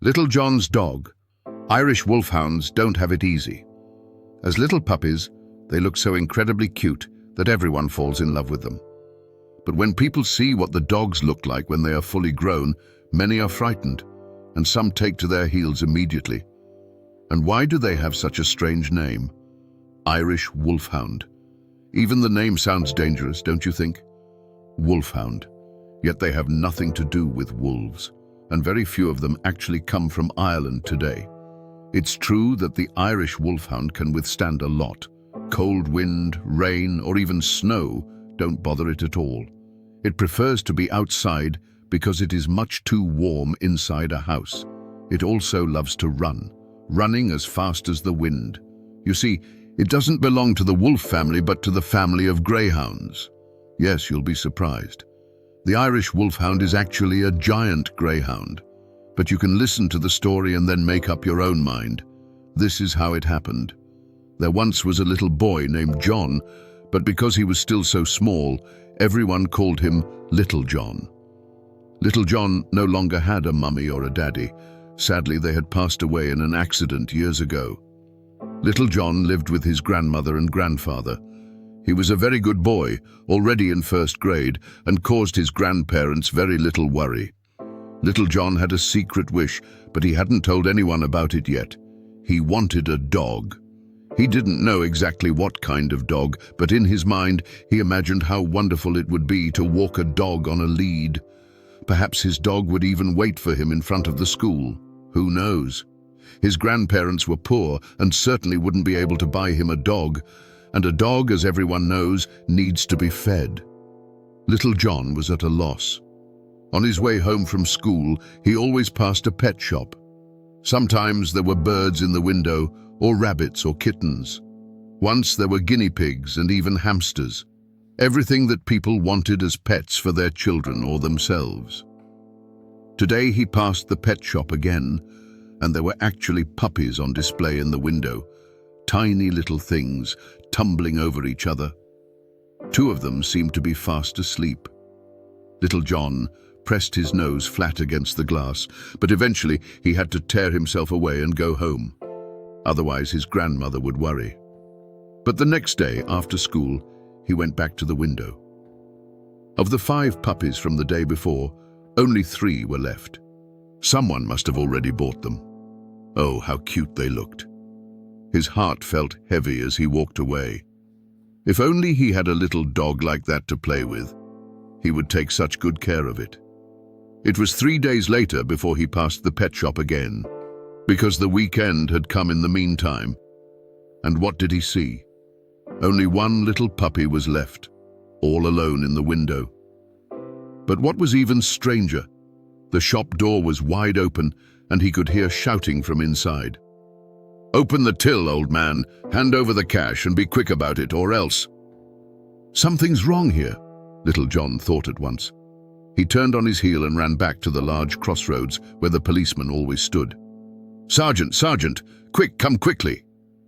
Little John's dog. Irish Wolfhounds don't have it easy. As little puppies, they look so incredibly cute that everyone falls in love with them. But when people see what the dogs look like when they are fully grown, many are frightened, and some take to their heels immediately. And why do they have such a strange name? Irish Wolfhound. Even the name sounds dangerous, don't you think? Wolfhound. Yet they have nothing to do with wolves, and very few of them actually come from Ireland today. It's true that the Irish Wolfhound can withstand a lot. Cold wind, rain, or even snow don't bother it at all. It prefers to be outside because it is much too warm inside a house. It also loves to run, running as fast as the wind. You see, it doesn't belong to the wolf family but to the family of greyhounds. Yes, you'll be surprised. The Irish Wolfhound is actually a giant greyhound. But you can listen to the story and then make up your own mind. This is how it happened. There once was a little boy named John, but because he was still so small, everyone called him Little John. Little John no longer had a mummy or a daddy. Sadly, they had passed away in an accident years ago. Little John lived with his grandmother and grandfather. He was a very good boy, already in first grade, and caused his grandparents very little worry. Little John had a secret wish, but he hadn't told anyone about it yet. He wanted a dog. He didn't know exactly what kind of dog, but in his mind, he imagined how wonderful it would be to walk a dog on a lead. Perhaps his dog would even wait for him in front of the school. Who knows? His grandparents were poor and certainly wouldn't be able to buy him a dog, and a dog, as everyone knows, needs to be fed. Little John was at a loss. On his way home from school, he always passed a pet shop. Sometimes there were birds in the window, or rabbits or kittens. Once there were guinea pigs and even hamsters. Everything that people wanted as pets for their children or themselves. Today he passed the pet shop again, and there were actually puppies on display in the window. Tiny little things, tumbling over each other. Two of them seemed to be fast asleep. Little John pressed his nose flat against the glass, but eventually he had to tear himself away and go home. Otherwise his grandmother would worry. But the next day, after school, he went back to the window. Of the 5 puppies from the day before, only 3 were left. Someone must have already bought them. Oh, how cute they looked. His heart felt heavy as he walked away. If only he had a little dog like that to play with. He would take such good care of it. It was 3 days later before he passed the pet shop again, because the weekend had come in the meantime. And what did he see? Only one little puppy was left, all alone in the window. But what was even stranger, the shop door was wide open and he could hear shouting from inside. "Open the till, old man. Hand over the cash and be quick about it, or else." Something's wrong here, Little John thought at once. He turned on his heel and ran back to the large crossroads where the policeman always stood. "Sergeant, Sergeant, quick, come quickly."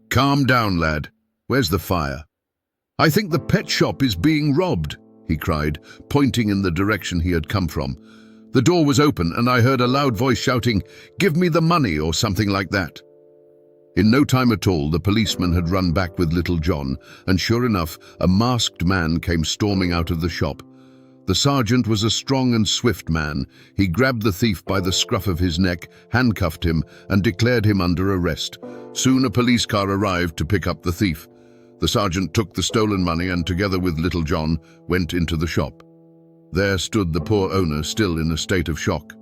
"Calm down, lad. Where's the fire?" "I think the pet shop is being robbed," he cried, pointing in the direction he had come from. "The door was open and I heard a loud voice shouting, 'Give me the money,' or something like that." In no time at all, the policeman had run back with Little John, and sure enough, a masked man came storming out of the shop. The sergeant was a strong and swift man. He grabbed the thief by the scruff of his neck, handcuffed him, and declared him under arrest. Soon a police car arrived to pick up the thief. The sergeant took the stolen money and, together with Little John, went into the shop. There stood the poor owner, still in a state of shock.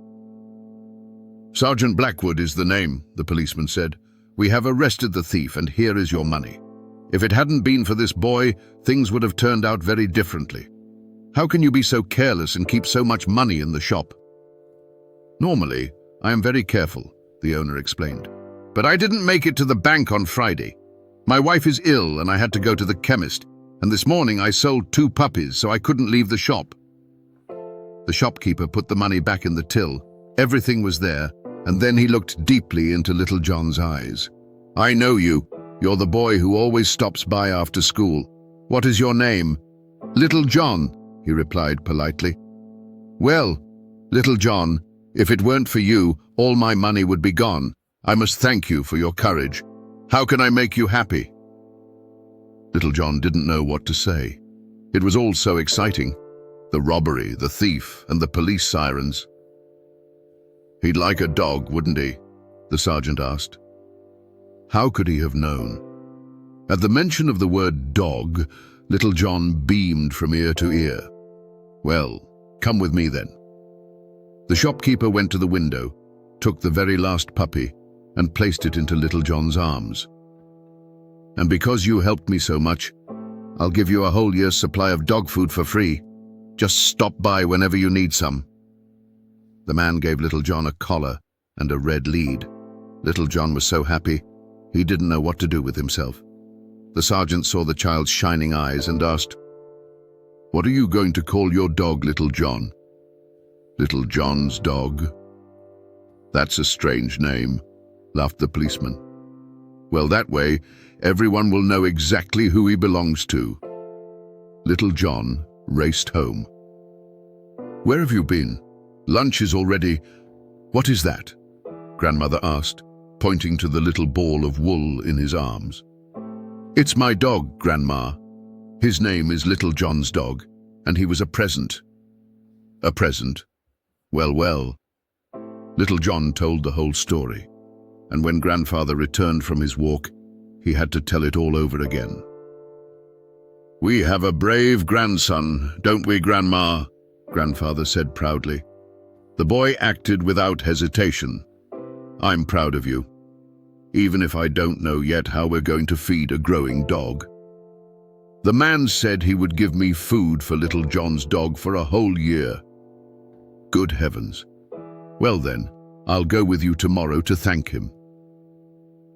"Sergeant Blackwood is the name," the policeman said. "We have arrested the thief, and here is your money. If it hadn't been for this boy, things would have turned out very differently. How can you be so careless and keep so much money in the shop?" "Normally, I am very careful," the owner explained. "But I didn't make it to the bank on Friday. My wife is ill and I had to go to the chemist, and this morning I sold 2 puppies, so I couldn't leave the shop." The shopkeeper put the money back in the till. Everything was there, and then he looked deeply into Little John's eyes. "I know you. You're the boy who always stops by after school. What is your name?" "Little John," he replied politely. "Well, Little John, If it weren't for you, all my money would be gone. I must thank you for your courage. How can I make you happy?" Little John didn't know what to say. It was all so exciting. The robbery, the thief, and the police sirens. "He'd like a dog, wouldn't he?" the sergeant asked. How could he have known? At the mention of the word dog, Little John beamed from ear to ear. "Well, come with me then." The shopkeeper went to the window, took the very last puppy, and placed it into Little John's arms. "And because you helped me so much, I'll give you a whole year's supply of dog food for free. Just stop by whenever you need some." The man gave Little John a collar and a red lead. Little John was so happy, he didn't know what to do with himself. The sergeant saw the child's shining eyes and asked, "What are you going to call your dog, Little John?" "Little John's dog." "That's a strange name," laughed the policeman. "Well, that way, everyone will know exactly who he belongs to." Little John raced home. "Where have you been? Lunch is already—" "What is that?" Grandmother asked, pointing to the little ball of wool in his arms. "It's my dog, Grandma. His name is Little John's dog, and he was a present." "A present? Well, well." Little John told the whole story, and when Grandfather returned from his walk, he had to tell it all over again. "We have a brave grandson, don't we, Grandma?" Grandfather said proudly. "The boy acted without hesitation. I'm proud of you, even if I don't know yet how we're going to feed a growing dog. The man said he would give me food for Little John's dog for a whole year. Good heavens. Well then, I'll go with you tomorrow to thank him."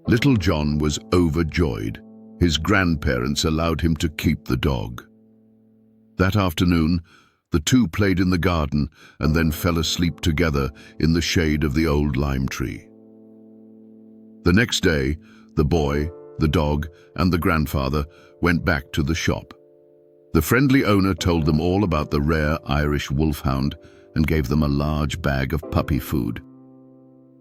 Little John was overjoyed. His grandparents allowed him to keep the dog. That afternoon, the two played in the garden and then fell asleep together in the shade of the old lime tree. The next day, the boy, the dog, and the grandfather went back to the shop. The friendly owner told them all about the rare Irish Wolfhound and gave them a large bag of puppy food.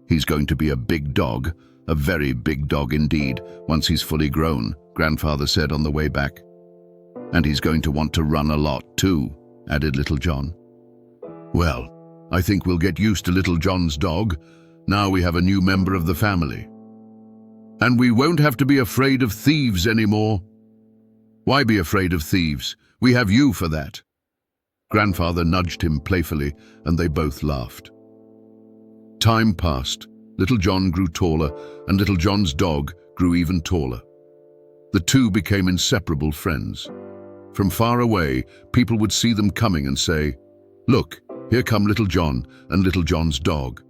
"He's going to be a big dog, a very big dog indeed, once he's fully grown," Grandfather said on the way back. "And he's going to want to run a lot too," added Little John. "Well, I think we'll get used to Little John's dog. Now we have a new member of the family. And we won't have to be afraid of thieves anymore." "Why be afraid of thieves? We have you for that." Grandfather nudged him playfully, and they both laughed. Time passed. Little John grew taller, and Little John's dog grew even taller. The two became inseparable friends. From far away, people would see them coming and say, "Look, here come Little John and Little John's dog."